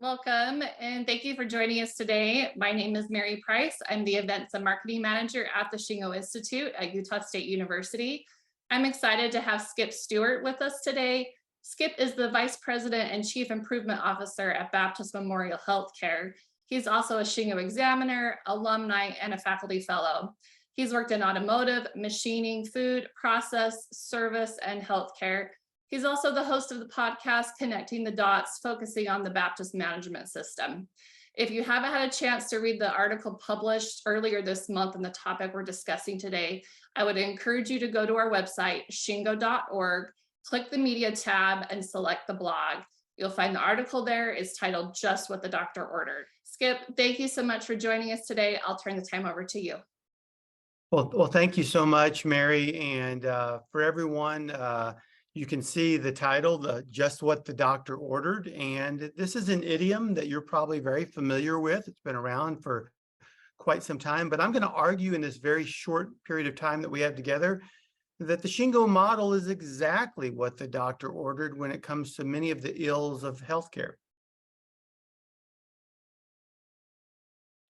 Welcome, and thank you for joining us today. My name is Mary Price. I'm the Events and Marketing Manager at the Shingo Institute at Utah State University. I'm excited to have Skip Stewart with us today. Skip is the Vice President and Chief Improvement Officer at Baptist Memorial Healthcare. He's also a Shingo examiner, alumni, and a faculty fellow. He's worked in automotive, machining, food, process, service, and healthcare. He's also the host of the podcast, Connecting the Dots, focusing on the Baptist management system. If you haven't had a chance to read the article published earlier this month on the topic we're discussing today, I would encourage you to go to our website, shingo.org, click the media tab and select the blog. You'll find the article there. It's titled Just What the Doctor Ordered. Skip, thank you so much for joining us today. I'll turn the time over to you. Well, thank you so much, Mary. And for everyone, you can see the title, Just What the Doctor Ordered. And this is an idiom that you're probably very familiar with. It's been around for quite some time, but I'm going to argue in this very short period of time that we have together that the Shingo model is exactly what the doctor ordered when it comes to many of the ills of healthcare.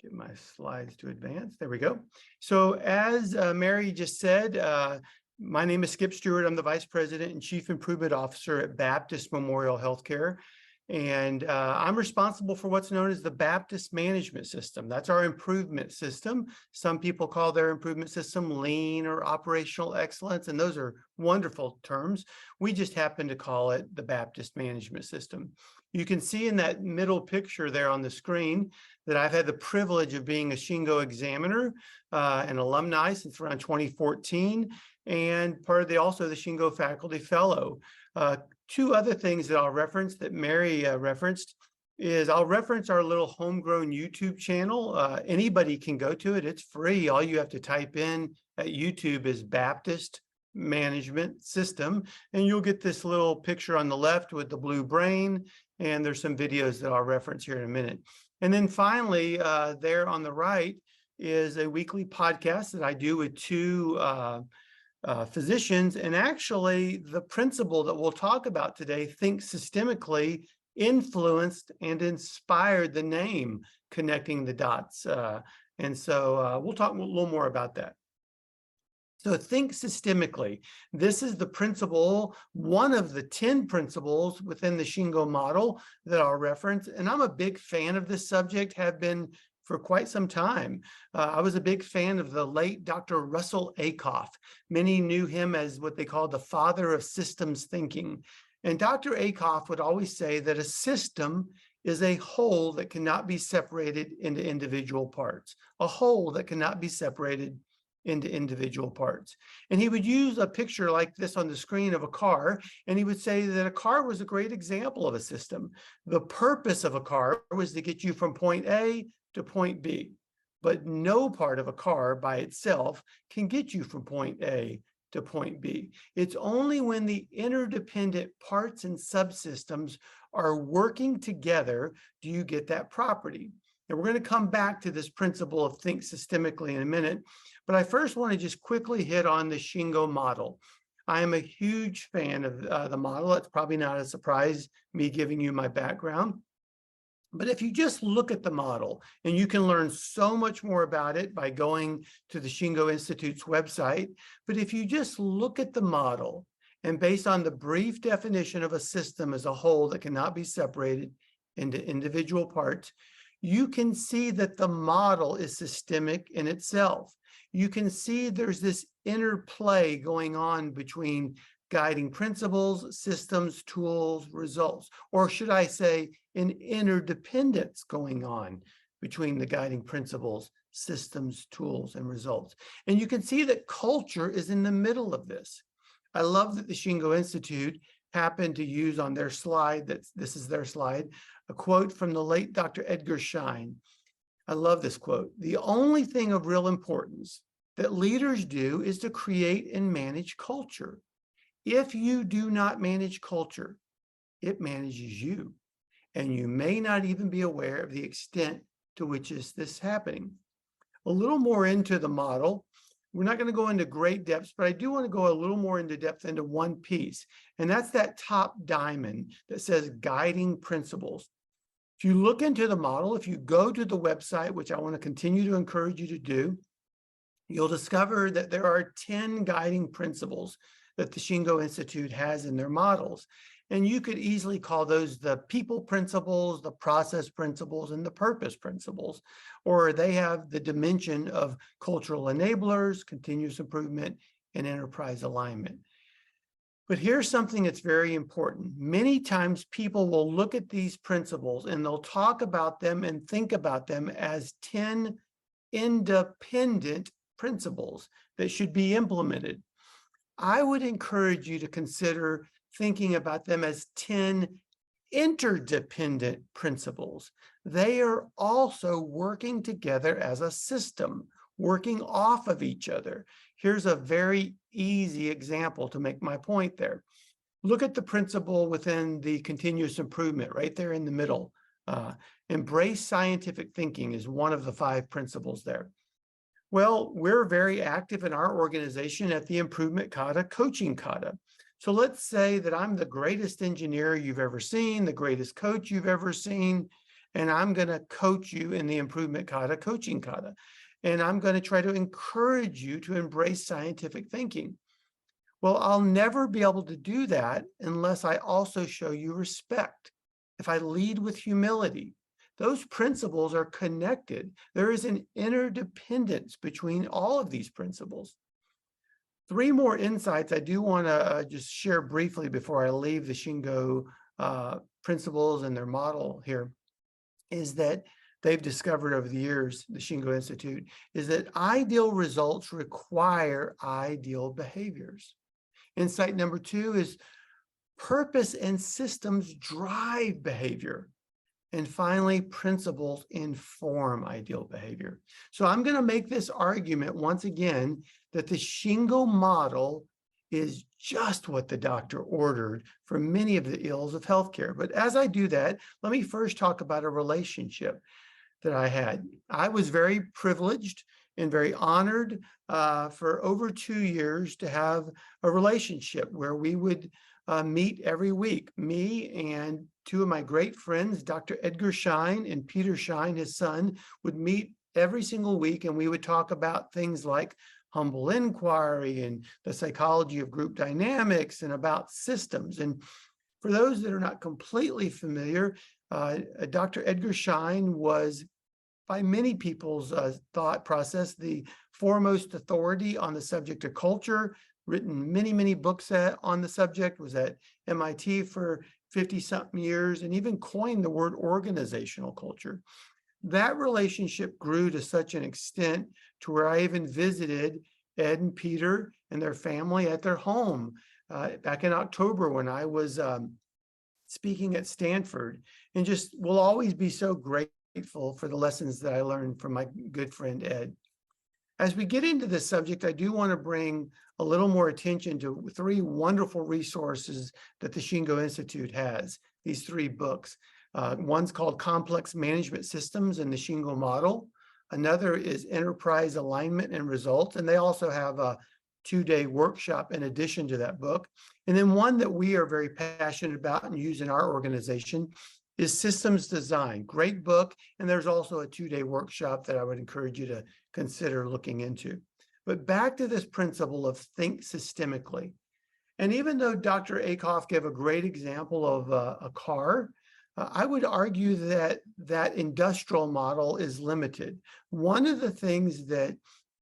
Get my slides to advance. There we go. So as Mary just said, my name is Skip Stewart. I'm the Vice President and Chief Improvement Officer at Baptist Memorial Healthcare. And I'm responsible for what's known as the Baptist Management System. That's our improvement system. Some people call their improvement system lean or operational excellence, and those are wonderful terms. We just happen to call it the Baptist Management System. You can see in that middle picture there on the screen that I've had the privilege of being a Shingo examiner, an alumni since around 2014, and part of also the Shingo faculty fellow. Two other things that I'll reference that Mary referenced is I'll reference our little homegrown YouTube channel. Anybody can go to it. It's free. All you have to type in at YouTube is Baptist Management System, and you'll get this little picture on the left with the blue brain, and there's some videos that I'll reference here in a minute. And then finally, there on the right is a weekly podcast that I do with two physicians. And actually, the principle that we'll talk about today, Think Systemically, influenced and inspired the name Connecting the Dots. And so we'll talk a little more about that. So think systemically. This is the principle, one of the 10 principles within the Shingo model that I'll reference. And I'm a big fan of this subject, have been for quite some time. I was a big fan of the late Dr. Russell Ackoff. Many knew him as what they call the father of systems thinking. And Dr. Ackoff would always say that a system is a whole that cannot be separated into individual parts, a whole that cannot be separated into individual parts. And he would use a picture like this on the screen of a car, and he would say that a car was a great example of a system. The purpose of a car was to get you from point A to point B, but no part of a car by itself can get you from point A to point B. It's only when the interdependent parts and subsystems are working together do you get that property. And we're going to come back to this principle of think systemically in a minute, but I first want to just quickly hit on the Shingo model. I am a huge fan of the model. It's probably not a surprise, me giving you my background. But if you just look at the model, and you can learn so much more about it by going to the Shingo Institute's website, but if you just look at the model, and based on the brief definition of a system as a whole that cannot be separated into individual parts, you can see that the model is systemic in itself. You can see there's this interplay going on between guiding principles, systems, tools, results, or should I say an interdependence going on between the guiding principles, systems, tools, and results. And you can see that culture is in the middle of this. I love that the Shingo Institute happened to use on their slide, this is their slide, a quote from the late Dr. Edgar Schein. I love this quote. The only thing of real importance that leaders do is to create and manage culture. If you do not manage culture, it manages you. And you may not even be aware of the extent to which is this happening. A little more into the model. We're not going to go into great depths, but I do want to go a little more into depth into one piece. And that's that top diamond that says guiding principles. If you look into the model, if you go to the website, which I want to continue to encourage you to do, you'll discover that there are 10 guiding principles that the Shingo Institute has in their models. And you could easily call those the people principles, the process principles, and the purpose principles, or they have the dimension of cultural enablers, continuous improvement, and enterprise alignment. But here's something that's very important. Many times people will look at these principles and they'll talk about them and think about them as 10 independent principles that should be implemented. I would encourage you to consider thinking about them as 10 interdependent principles. They are also working together as a system, working off of each other. Here's a very easy example to make my point there. Look at the principle within the continuous improvement right there in the middle. Embrace scientific thinking is one of the 5 principles there. Well, we're very active in our organization at the Improvement Kata Coaching Kata. So let's say that I'm the greatest engineer you've ever seen, the greatest coach you've ever seen, and I'm going to coach you in the Improvement Kata Coaching Kata. And I'm going to try to encourage you to embrace scientific thinking. Well, I'll never be able to do that unless I also show you respect. If I lead with humility, those principles are connected. There is an interdependence between all of these principles. 3 more insights I do want to just share briefly before I leave the Shingo principles and their model here is that they've discovered over the years, the Shingo Institute, is that ideal results require ideal behaviors. Insight number 2 is purpose and systems drive behavior. And finally, principles inform ideal behavior. So I'm going to make this argument once again that the Shingo model is just what the doctor ordered for many of the ills of healthcare. But as I do that, let me first talk about a relationship that I had. I was very privileged and very honored for over 2 years to have a relationship where we would meet every week. Me and 2 of my great friends, Dr. Edgar Schein and Peter Schein, his son, would meet every single week, and we would talk about things like humble inquiry and the psychology of group dynamics and about systems. And for those that are not completely familiar, Dr. Edgar Schein was, by many people's thought process, the foremost authority on the subject of culture, written many, many books on the subject, was at MIT for 50-something years, and even coined the word organizational culture. That relationship grew to such an extent to where I even visited Ed and Peter and their family at their home back in October when I was speaking at Stanford, and just will always be so grateful for the lessons that I learned from my good friend Ed. As we get into this subject, I do want to bring a little more attention to 3 wonderful resources that the Shingo Institute has, these 3 books. One's called Complex Management Systems and the Shingo Model. Another is Enterprise Alignment and Results, and they also have a 2-day workshop in addition to that book. And then one that we are very passionate about and use in our organization is Systems Design. Great book, and there's also a 2-day workshop that I would encourage you to consider looking into. But back to this principle of think systemically. And even though Dr. Akoff gave a great example of a car, I would argue that that industrial model is limited. One of the things that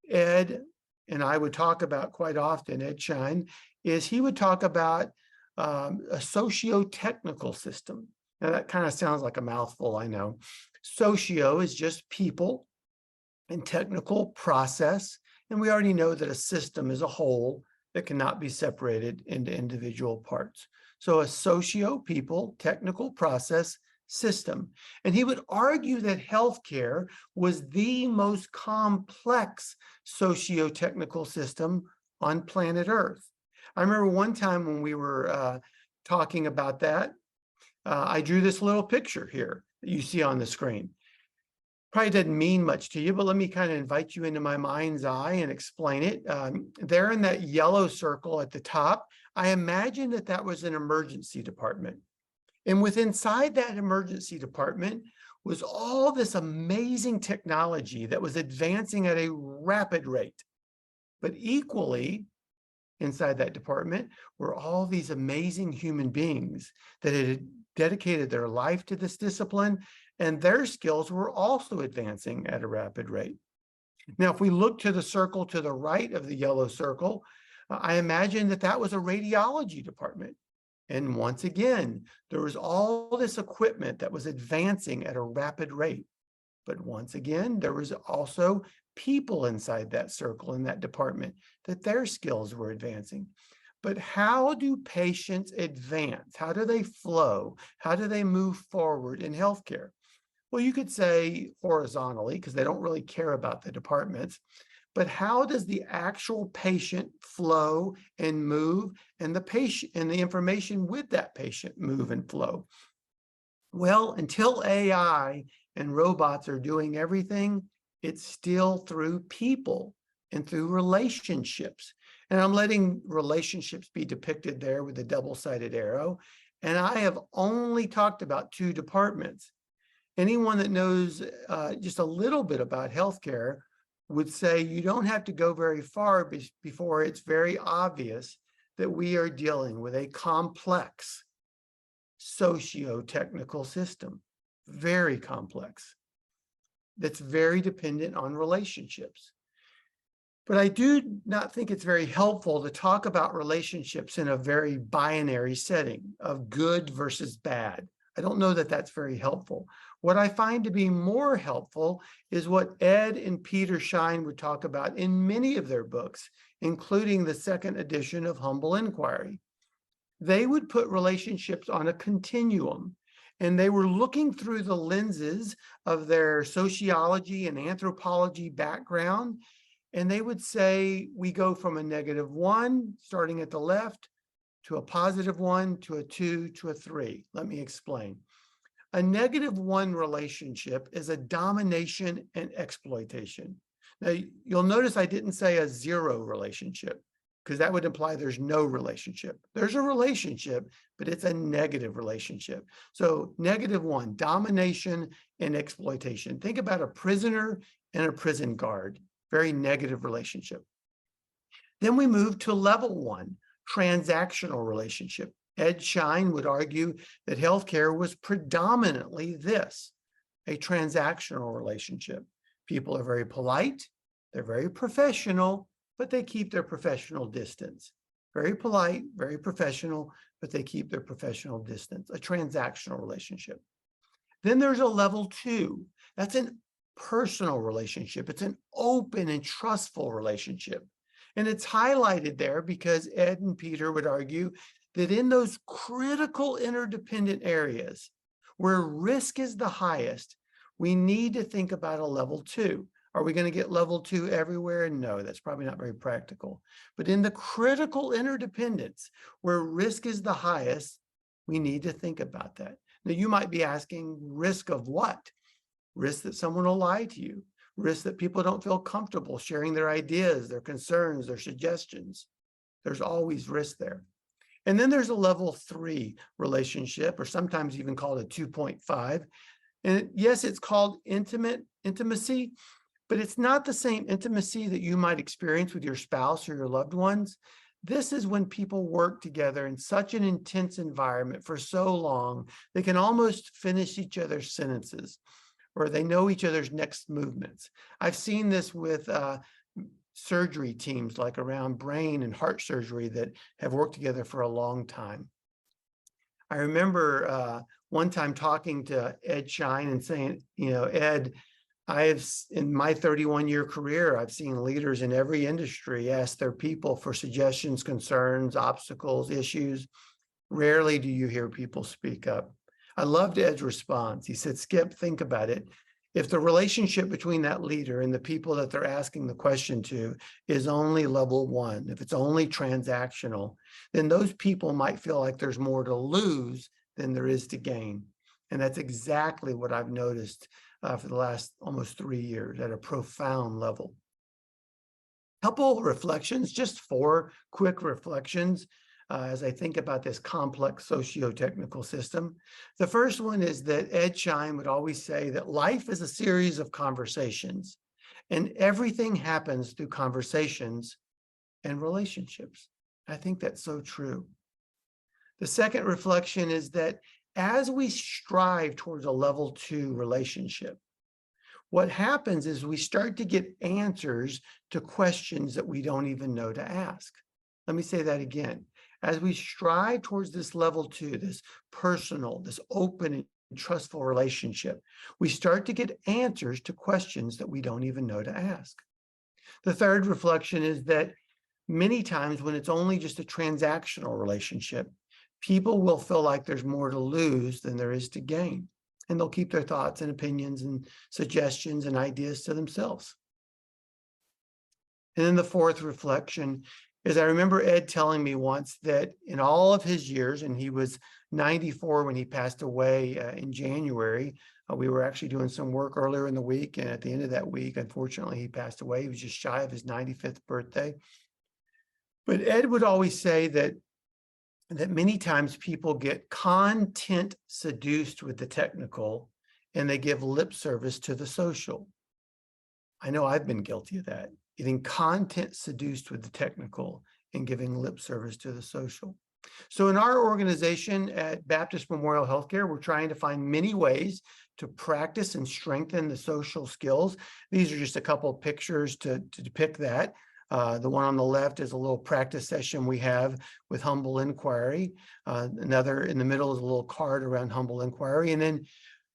Ed and I would talk about quite often, Ed Schein, is he would talk about a socio-technical system. Now that kind of sounds like a mouthful, I know. Socio is just people, and technical process. And we already know that a system is a whole that cannot be separated into individual parts. So a socio, people, technical process, system. And he would argue that healthcare was the most complex socio-technical system on planet Earth. I remember one time when we were talking about that, I drew this little picture here that you see on the screen. Probably doesn't mean much to you, but let me kind of invite you into my mind's eye and explain it. There in that yellow circle at the top, I imagine that that was an emergency department. And inside that emergency department was all this amazing technology that was advancing at a rapid rate. But equally, inside that department were all these amazing human beings that had dedicated their life to this discipline, and their skills were also advancing at a rapid rate. Now, if we look to the circle to the right of the yellow circle, I imagine that was a radiology department. And once again, there was all this equipment that was advancing at a rapid rate. But once again, there was also people inside that circle in that department that their skills were advancing. But how do patients advance? How do they flow? How do they move forward in healthcare? Well, you could say horizontally, because they don't really care about the departments. But how does the actual patient flow and move, and the patient and the information with that patient move and flow? Well, until AI and robots are doing everything, it's still through people and through relationships. And I'm letting relationships be depicted there with a double-sided arrow. And I have only talked about two departments. Anyone that knows just a little bit about healthcare would say you don't have to go very far before it's very obvious that we are dealing with a complex socio-technical system, very complex, that's very dependent on relationships. But I do not think it's very helpful to talk about relationships in a very binary setting of good versus bad. I don't know that that's very helpful. What I find to be more helpful is what Ed and Peter Schein would talk about in many of their books, including the second edition of Humble Inquiry. They would put relationships on a continuum, and they were looking through the lenses of their sociology and anthropology background, and they would say, we go from a -1, starting at the left, to a +1, to a 2, to a 3. Let me explain. A -1 relationship is a domination and exploitation. Now, you'll notice I didn't say a 0 relationship, because that would imply there's no relationship. There's a relationship, but it's a negative relationship. So -1, domination and exploitation. Think about a prisoner and a prison guard, very negative relationship. Then we move to level 1, transactional relationship. Ed Schein would argue that healthcare was predominantly this, a transactional relationship. People are very polite, they're very professional, but they keep their professional distance. Very polite, very professional, but they keep their professional distance, a transactional relationship. Then there's a level 2. That's an personal relationship. It's an open and trustful relationship. And it's highlighted there because Ed and Peter would argue that in those critical interdependent areas where risk is the highest, we need to think about a level 2. Are we going to get level 2 everywhere? No, that's probably not very practical. But in the critical interdependence where risk is the highest, we need to think about that. Now, you might be asking, risk of what? Risk that someone will lie to you. Risk that people don't feel comfortable sharing their ideas, their concerns, their suggestions. There's always risk there. And then there's a level 3 relationship, or sometimes even called a 2.5. And yes, it's called intimacy, but it's not the same intimacy that you might experience with your spouse or your loved ones. This is when people work together in such an intense environment for so long, they can almost finish each other's sentences, or they know each other's next movements. I've seen this with surgery teams, like around brain and heart surgery, that have worked together for a long time. I remember one time talking to Ed Schein and saying, Ed, in my 31-year career, I've seen leaders in every industry ask their people for suggestions, concerns, obstacles, issues. Rarely do you hear people speak up. I loved Ed's response. He said, Skip, think about it. If the relationship between that leader and the people that they're asking the question to is only level 1, if it's only transactional, then those people might feel like there's more to lose than there is to gain. And that's exactly what I've noticed for the last almost 3 years at a profound level. Couple reflections, just 4 quick reflections. as I think about this complex socio-technical system. The first one is that Ed Schein would always say that life is a series of conversations, and everything happens through conversations and relationships. I think that's so true. The second reflection is that as we strive towards a level 2 relationship, what happens is we start to get answers to questions that we don't even know to ask. Let me say that again. As we strive towards this level 2, this personal, this open and trustful relationship, we start to get answers to questions that we don't even know to ask. The third reflection is that many times when it's only just a transactional relationship, people will feel like there's more to lose than there is to gain. And they'll keep their thoughts and opinions and suggestions and ideas to themselves. And then the fourth reflection is I remember Ed telling me once that in all of his years, and he was 94 when he passed away in January, we were actually doing some work earlier in the week. And at the end of that week, unfortunately, he passed away. He was just shy of his 95th birthday. But Ed would always say that many times people get content seduced with the technical and they give lip service to the social. I know I've been guilty of that, getting content seduced with the technical and giving lip service to the social. So in our organization at Baptist Memorial Healthcare, we're trying to find many ways to practice and strengthen the social skills. These are just a couple of pictures to depict that. The one on the left is a little practice session we have with humble inquiry. Another in the middle is a little card around humble inquiry. And then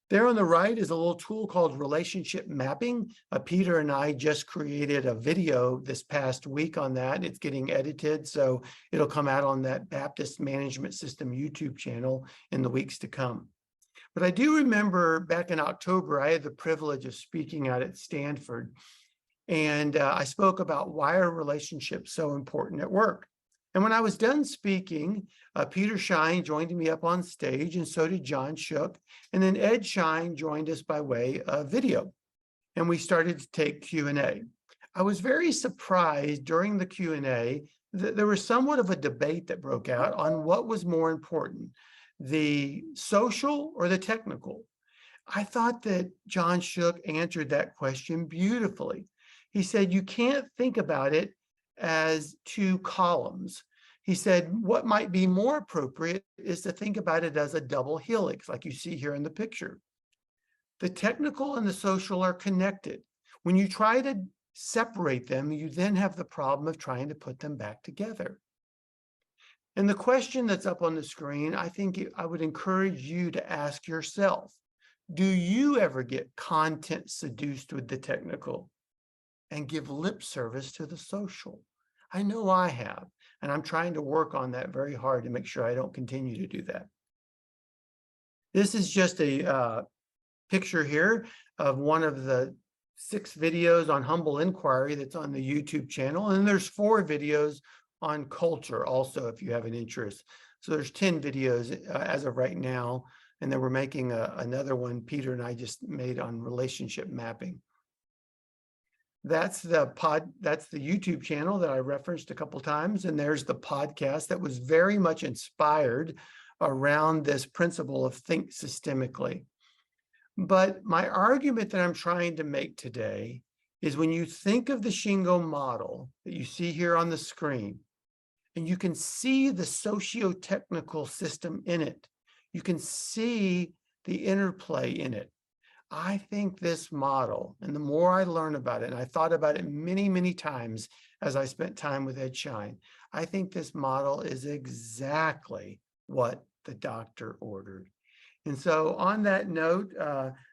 there on the right is a little tool called relationship mapping. Peter and I just created a video this past week on that. It's getting edited, so it'll come out on that Baptist Management System YouTube channel in the weeks to come. But I do remember back in October, I had the privilege of speaking out at Stanford. And I spoke about why are relationships so important at work. And when I was done speaking, Peter Schein joined me up on stage, and so did John Shook. And then Ed Schein joined us by way of video. And we started to take Q&A. I was very surprised during the Q&A that there was somewhat of a debate that broke out on what was more important, the social or the technical. I thought that John Shook answered that question beautifully. He said, you can't think about it as two columns. He said, what might be more appropriate is to think about it as a double helix, like you see here in the picture. The technical and the social are connected. When you try to separate them, you then have the problem of trying to put them back together. And the question that's up on the screen, I think I would encourage you to ask yourself, do you ever get content seduced with the technical and give lip service to the social? I know I have, and I'm trying to work on that very hard to make sure I don't continue to do that. This is just a picture here of one of the 6 videos on humble inquiry that's on the YouTube channel. And there's 4 videos on culture also, if you have an interest. So there's 10 videos as of right now. And then we're making another one Peter and I just made on relationship mapping. That's the YouTube channel that I referenced a couple times. And there's the podcast that was very much inspired around this principle of think systemically. But my argument that I'm trying to make today is when you think of the Shingo model that you see here on the screen, and you can see the socio-technical system in it, you can see the interplay in it. I think this model, and the more I learn about it, and I thought about it many, many times as I spent time with Ed Schein, I think this model is exactly what the doctor ordered. And so on that note,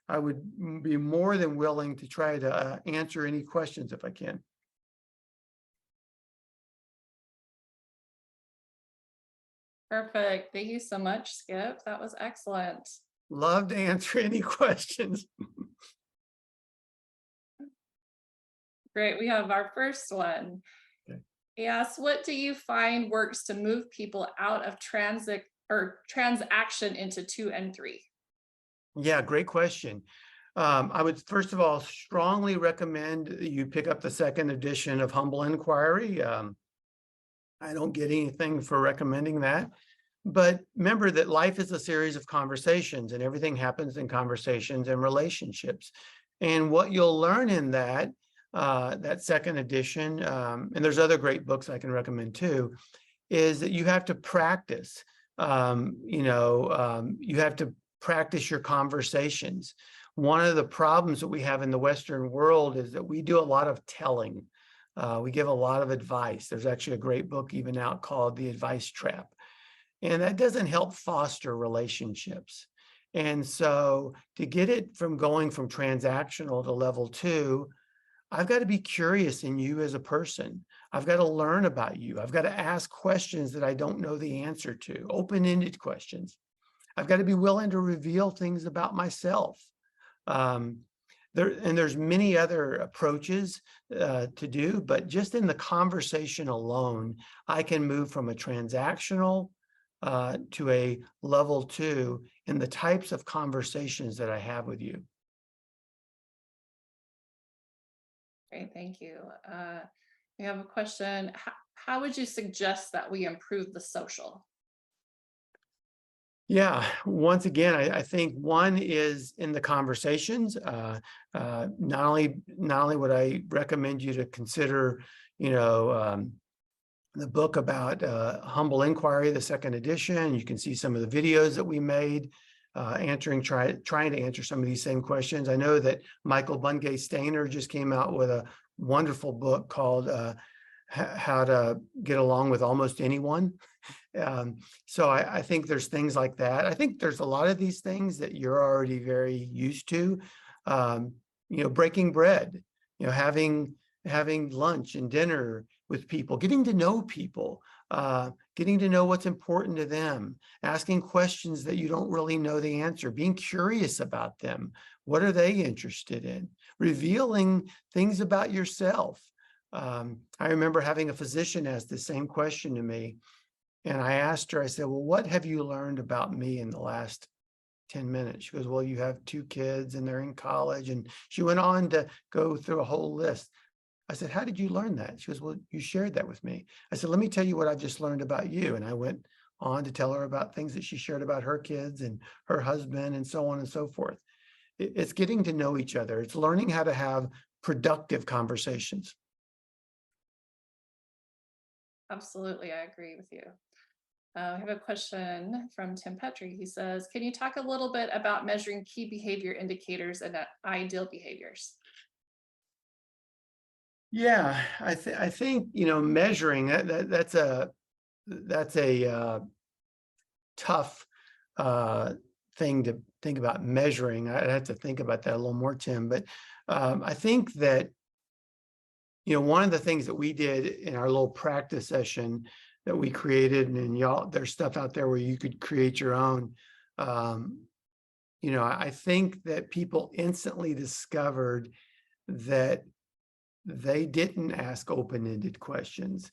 I would be more than willing to try to answer any questions if I can. Perfect. Thank you so much, Skip. That was excellent. Love to answer any questions. Great. We have our first one. Okay. He asks, what do you find works to move people out of transaction into 2 and 3? Yeah, great question. I would first of all strongly recommend you pick up the 2nd edition of Humble Inquiry. I don't get anything for recommending that. But remember that life is a series of conversations, and everything happens in conversations and relationships. And what you'll learn in that second edition, and there's other great books I can recommend too, is that you have to practice. You have to practice your conversations. One of the problems that we have in the Western world is that we do a lot of telling. We give a lot of advice. There's actually a great book even out called The Advice Trap. And that doesn't help foster relationships. And so to get it from going from transactional to level 2, I've got to be curious in you as a person. I've got to learn about you. I've got to ask questions that I don't know the answer to, open-ended questions. I've got to be willing to reveal things about myself. There's many other approaches to do, but just in the conversation alone, I can move from a transactional to a level 2 in the types of conversations that I have with you. Great, thank you. We have a question. How would you suggest that we improve the social? Yeah, once again, I think one is in the conversations. Not only would I recommend you to consider, the book about humble inquiry, the second edition. You can see some of the videos that we made trying to answer some of these same questions. I know that Michael Bungay Stainer just came out with a wonderful book called How to Get Along with Almost Anyone. So I think there's things like that. I think there's a lot of these things that you're already very used to. Breaking bread, having lunch and dinner with people, getting to know people, getting to know what's important to them, asking questions that you don't really know the answer, being curious about them. What are they interested in? Revealing things about yourself. I remember having a physician ask the same question to me. And I asked her, I said, well, what have you learned about me in the last 10 minutes? She goes, well, you have 2 kids and they're in college. And she went on to go through a whole list. I said, how did you learn that? She goes, well, you shared that with me. I said, let me tell you what I've just learned about you. And I went on to tell her about things that she shared about her kids and her husband and so on and so forth. It's getting to know each other. It's learning how to have productive conversations. Absolutely, I agree with you. We have a question from Tim Petrie. He says, can you talk a little bit about measuring key behavior indicators and ideal behaviors? Yeah, I think measuring that's a tough thing to think about measuring. I'd have to think about that a little more, Tim. But I think that one of the things that we did in our little practice session that we created, and y'all, there's stuff out there where you could create your own. I think that people instantly discovered that they didn't ask open-ended questions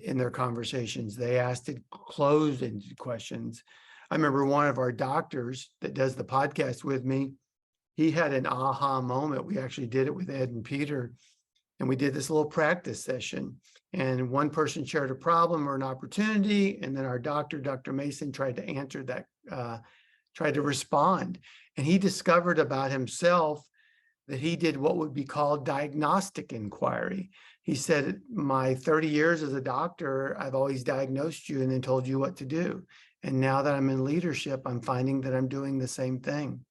in their conversations. They asked closed-ended questions. I remember one of our doctors that does the podcast with me, he had an aha moment. We actually did it with Ed and Peter, and we did this little practice session. And one person shared a problem or an opportunity, and then our doctor, Dr. Mason, tried to answer that, tried to respond. And he discovered about himself that he did what would be called diagnostic inquiry. He said, my 30 years as a doctor, I've always diagnosed you and then told you what to do. And now that I'm in leadership, I'm finding that I'm doing the same thing.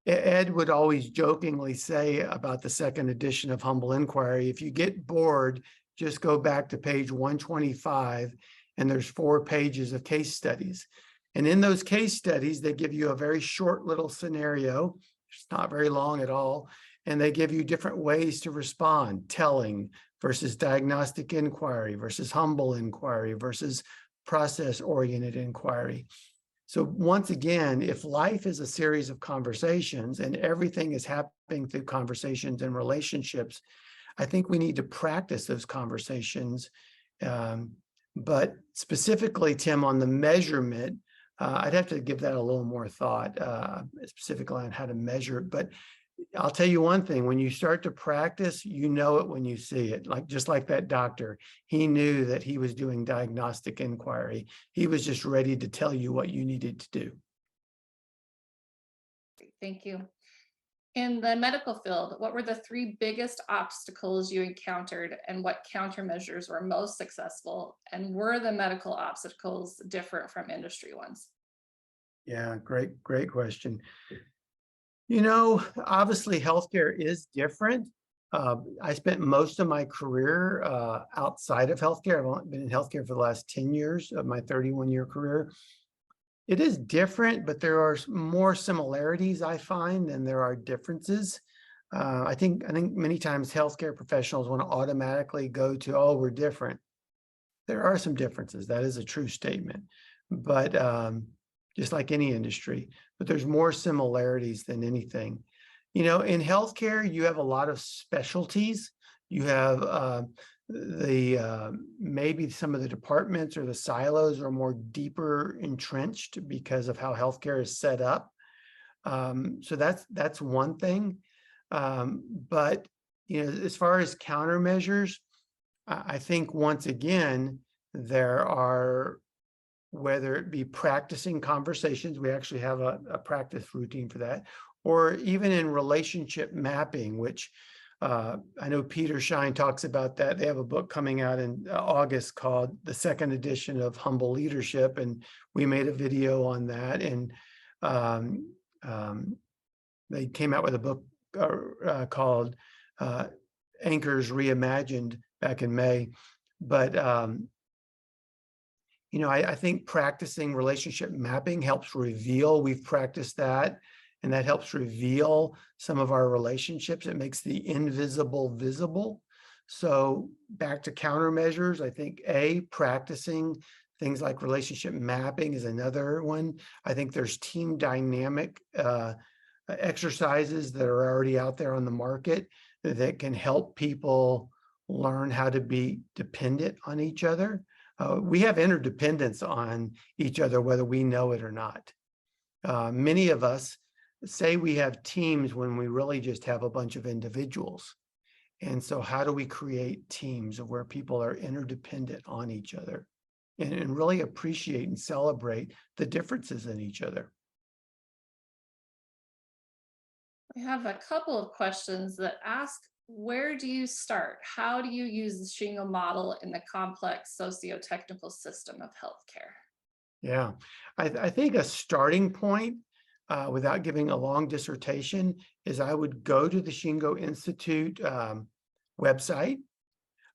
Ed would always jokingly say about the second edition of Humble Inquiry, if you get bored, just go back to page 125, and there's 4 pages of case studies. And in those case studies, they give you a very short little scenario. It's not very long at all. And they give you different ways to respond, telling versus diagnostic inquiry versus humble inquiry versus process-oriented inquiry. So once again, if life is a series of conversations and everything is happening through conversations and relationships, I think we need to practice those conversations. But specifically, Tim, on the measurement, I'd have to give that a little more thought, specifically on how to measure it. But I'll tell you one thing, when you start to practice, you know it when you see it, like just like that doctor. He knew that he was doing diagnostic inquiry. He was just ready to tell you what you needed to do. Thank you. In the medical field, what were the three biggest obstacles you encountered and what countermeasures were most successful? And were the medical obstacles different from industry ones? Yeah, great question. You know, obviously healthcare is different. I spent most of my career outside of healthcare. I've only been in healthcare for the last 10 years of my 31-year career. It is different, but there are more similarities I find than there are differences. I think many times healthcare professionals want to automatically go to, oh, we're different. There are some differences. That is a true statement, but just like any industry, but there's more similarities than anything. You know, in healthcare, you have a lot of specialties. You have maybe some of the departments or the silos are more deeper entrenched because of how healthcare is set up. So that's one thing. But you know, as far as countermeasures, I think once again, there are, whether it be practicing conversations, we actually have a practice routine for that, or even in relationship mapping, which I know Peter Shine talks about that. They have a book coming out in August called The Second Edition of Humble Leadership, and we made a video on that. And they came out with a book called Anchors Reimagined back in May. But you know, I think practicing relationship mapping helps reveal, we've practiced that, and that helps reveal some of our relationships. It makes the invisible visible. So back to countermeasures, I think practicing things like relationship mapping is another one. I think there's team dynamic exercises that are already out there on the market that can help people learn how to be dependent on each other. We have interdependence on each other, whether we know it or not. Many of us say we have teams when we really just have a bunch of individuals. And so how do we create teams of where people are interdependent on each other and really appreciate and celebrate the differences in each other? I have a couple of questions that ask, where do you start? How do you use the Shingo model in the complex socio-technical system of healthcare? Yeah, I think a starting point, without giving a long dissertation, is I would go to the Shingo Institute website.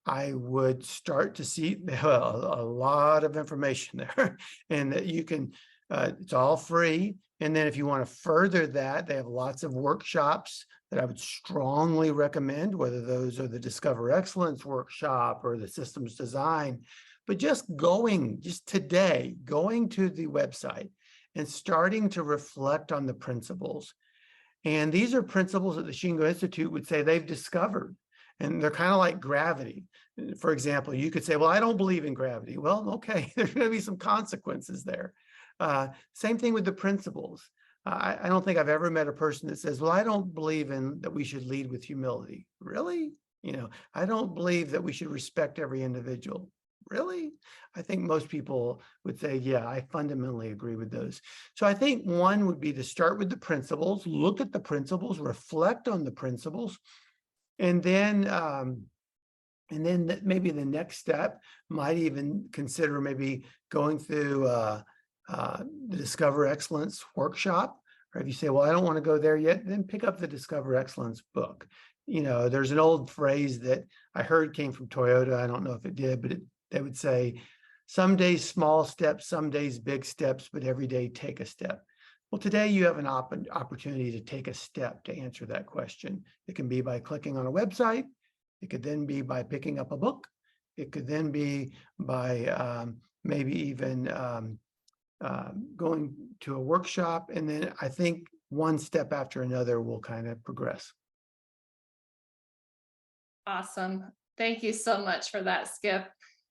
I would start to see a lot of information there, and that you can, it's all free. And then if you want to further that, they have lots of workshops that I would strongly recommend, whether those are the Discover Excellence workshop or the systems design. But just today, going to the website and starting to reflect on the principles. And these are principles that the Shingo Institute would say they've discovered. And they're kind of like gravity. For example, you could say, well, I don't believe in gravity. Well, okay, there's going to be some consequences there. Same thing with the principles. I don't think I've ever met a person that says, well, I don't believe in that we should lead with humility. Really? You know, I don't believe that we should respect every individual. Really? I think most people would say, yeah, I fundamentally agree with those. So I think one would be to start with the principles, look at the principles, reflect on the principles, and then maybe the next step might even consider maybe going through the Discover Excellence workshop. Or if you say, well, I don't want to go there yet, then pick up the Discover Excellence book. You know, there's an old phrase that I heard came from Toyota. I don't know if it did, but they would say, some days small steps, some days big steps, but every day take a step. Well, today you have an opportunity to take a step to answer that question. It can be by clicking on a website. It could then be by picking up a book. It could then be by maybe even going to a workshop. And then I think one step after another will kind of progress. Awesome. Thank you so much for that, Skip.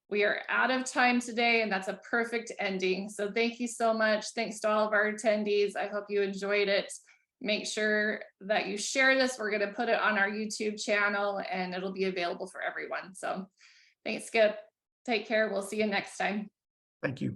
We are out of time today, and that's a perfect ending. So thank you so much. Thanks to all of our attendees. I hope you enjoyed it. make sure that you share this. We're going to put it on our YouTube channel and it'll be available for everyone. So thanks, Skip. Take care. We'll see you next time. Thank you.